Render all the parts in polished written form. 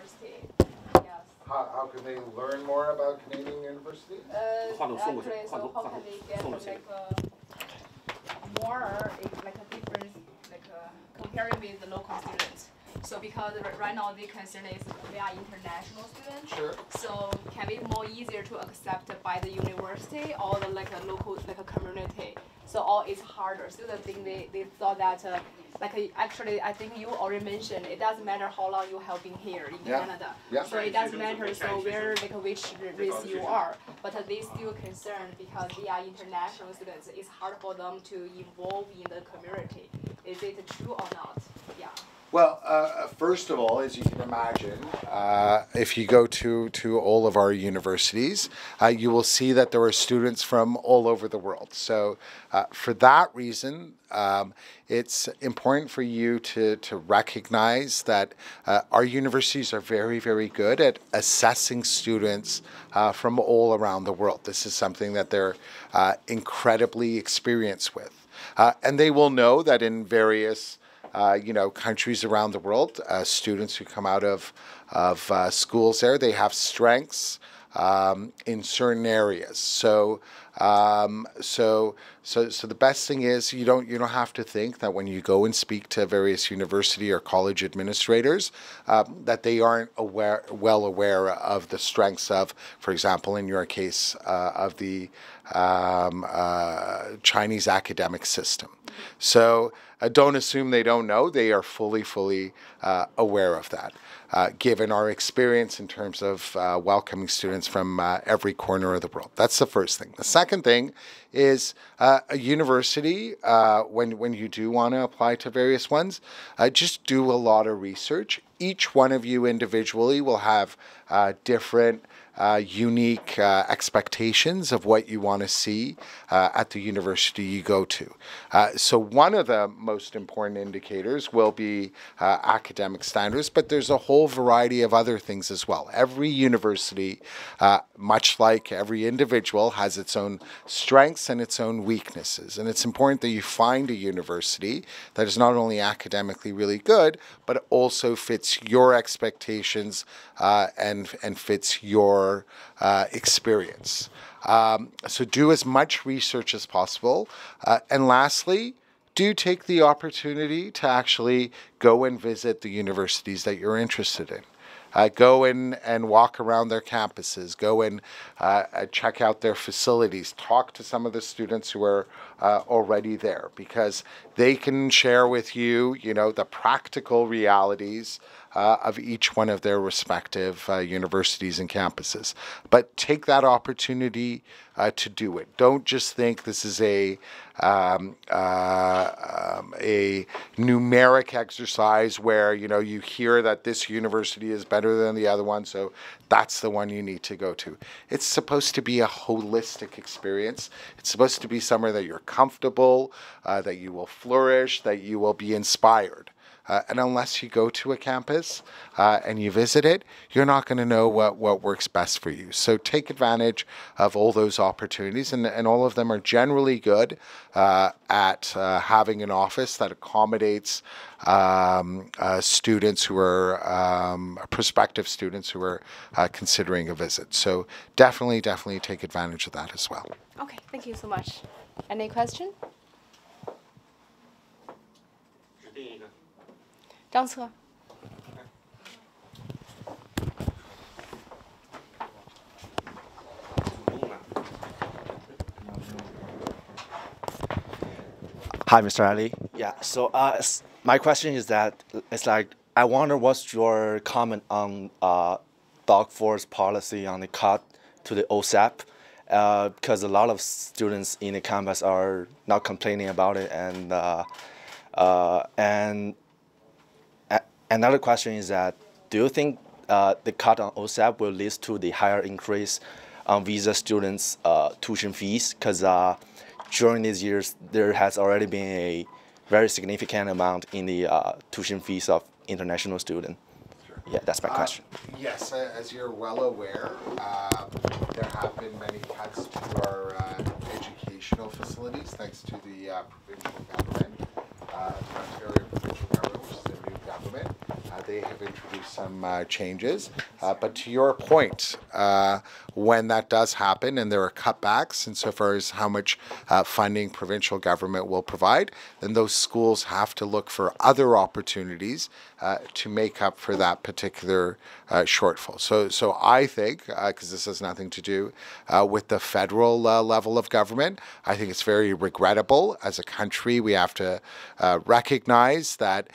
university. Yes. How can they learn more about Canadian universities? Actually, so how can they get like more like a difference, like comparing with the local students? So because right now the concern is we are international students. Sure. So can be more easier to accept by the university or the like a local like a community. So all is harder. So the thing they thought that actually I think you already mentioned it doesn't matter how long you have been here in Canada. Yeah. So it doesn't matter so where like which race you are. But they still concerned because they are international students. It's hard for them to involve in the community. Is it true or not? Yeah. Well, first of all, as you can imagine, if you go to all of our universities, you will see that there are students from all over the world. So for that reason, it's important for you to recognize that our universities are very, very good at assessing students from all around the world. This is something that they're incredibly experienced with. And they will know that in various countries around the world, students who come out of schools there, they have strengths in certain areas. So the best thing is you don't have to think that when you go and speak to various university or college administrators that they aren't well aware of the strengths of, for example, in your case, of the Chinese academic system. So don't assume they don't know. They are fully aware of that, given our experience in terms of welcoming students from every corner of the world. That's the first thing. The second thing is a university, when you do want to apply to various ones, just do a lot of research. Each one of you individually will have different unique expectations of what you want to see at the university you go to. So one of the most important indicators will be academic standards, but there's a whole variety of other things as well. Every university, much like every individual, has its own strengths and its own weaknesses. And it's important that you find a university that is not only academically really good, but also fits your expectations and fits your experience. So do as much research as possible. And lastly, do take the opportunity to actually go and visit the universities that you're interested in. Go in and walk around their campuses. Go and check out their facilities. Talk to some of the students who are already there, because they can share with you, the practical realities of each one of their respective universities and campuses. But take that opportunity to do it. Don't just think this is a numeric exercise where you hear that this university is better than the other one, so that's the one you need to go to. It's supposed to be a holistic experience. It's supposed to be somewhere that you're comfortable, that you will flourish, that you will be inspired. And unless you go to a campus and you visit it, you're not going to know what works best for you. So take advantage of all those opportunities, and all of them are generally good at having an office that accommodates students who are prospective students who are considering a visit. So definitely take advantage of that as well. Okay, thank you so much. Any question? 张策。 Hi, Mr. Ali. Yeah, so my question is that it's like, I wonder what's your comment on Doc Ford's policy on the cut to the OSAP, because a lot of students in the campus are not complaining about it, and another question is that, do you think the cut on OSAP will lead to the higher increase on visa students' tuition fees? Because during these years, there has already been a very significant amount in the tuition fees of international students. Sure. Yeah, that's my question. Yes, as you're well aware, there have been many cuts to our educational facilities thanks to the provincial government, the Ontario provincial government, which is a new government. They have introduced some changes. But to your point, when that does happen and there are cutbacks insofar as how much funding provincial government will provide, then those schools have to look for other opportunities to make up for that particular shortfall. So I think, because this has nothing to do with the federal level of government, I think it's very regrettable. As a country, we have to recognize that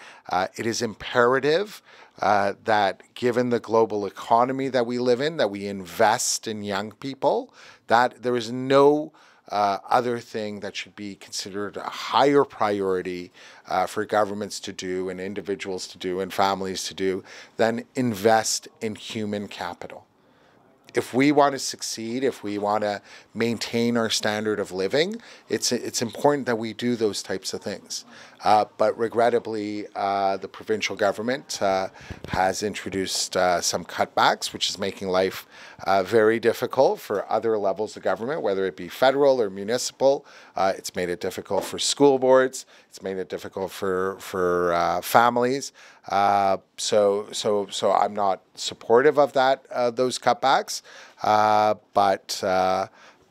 it is imperative that given the global economy that we live in, that we invest in young people, that there is no other thing that should be considered a higher priority for governments to do and individuals to do and families to do than invest in human capital. If we want to succeed, if we want to maintain our standard of living, it's important that we do those types of things. But regrettably, the provincial government has introduced some cutbacks, which is making life very difficult for other levels of government, whether it be federal or municipal. It's made it difficult for school boards. It's made it difficult for families. So I'm not supportive of that, those cutbacks.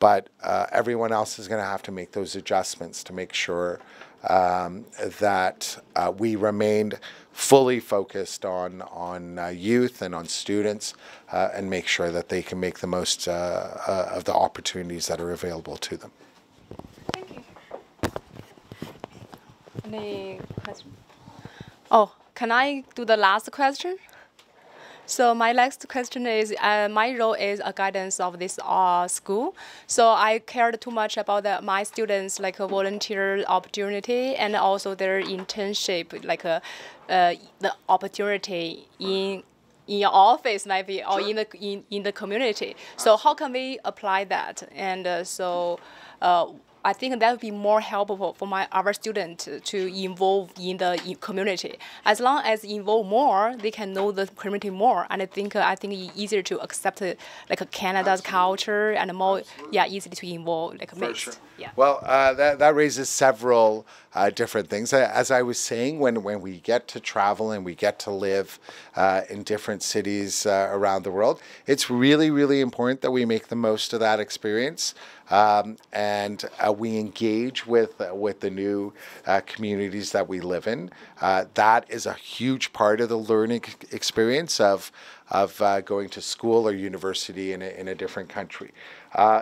But everyone else is going to have to make those adjustments to make sure that we remained fully focused on youth and on students and make sure that they can make the most of the opportunities that are available to them. Thank you. Any question? Oh, can I do the last question? So my next question is, my role is a guidance of this school. So I cared too much about my students, like a volunteer opportunity and also their internship, like the opportunity in your office maybe or in the community. So how can we apply that? And I think that would be more helpful for our students to involve in the community. As long as involve more, they can know the community more, and I think it's easier to accept like Canada's culture and more easy to involve like mixed. Sure. Yeah. Well, that raises several different things. As I was saying, when we get to travel and we get to live in different cities around the world, it's really, really important that we make the most of that experience and we engage with the new communities that we live in. That is a huge part of the learning experience of going to school or university in a different country.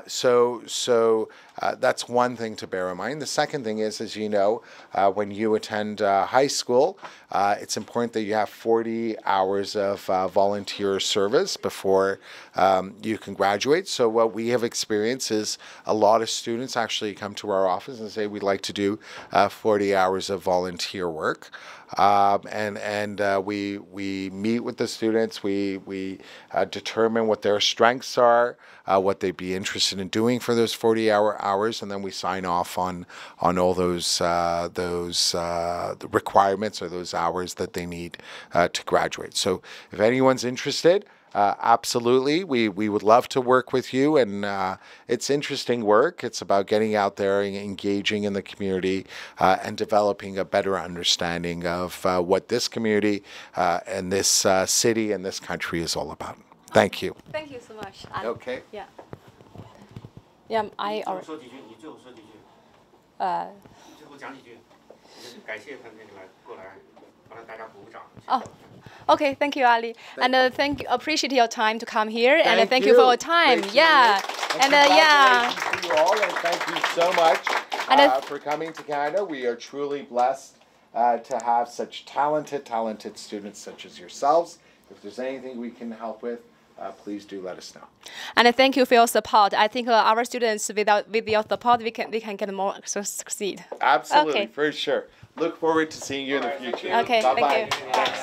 So that's one thing to bear in mind. The second thing is, as you know, when you attend high school, it's important that you have 40 hours of volunteer service before you can graduate. So what we have experienced is a lot of students actually come to our office and say, we'd like to do 40 hours of volunteer work. We meet with the students, we determine what their strengths are, what they'd be interested in doing for those 40 hours, and then we sign off on all those the requirements or those hours that they need to graduate. So if anyone's interested, absolutely, we would love to work with you, and it's interesting work. It's about getting out there and engaging in the community and developing a better understanding of what this community and this city and this country is all about. Thank you. Thank you so much. Okay. Yeah. Yeah, I already. 说几句，你最后说几句。最后讲几句，感谢他们过来，帮大家鼓掌。Oh. Okay, thank you, Ali, and appreciate your time to come here, and thank you for your time. Great Yeah, and congratulations to you all, and thank you so much for coming to Canada. We are truly blessed to have such talented students such as yourselves. If there's anything we can help with, please do let us know. And thank you for your support. I think our students, with your support, we can get more succeed. Absolutely, Okay. for sure. Look forward to seeing you in the future. Okay, Bye-bye. thank you. Thanks.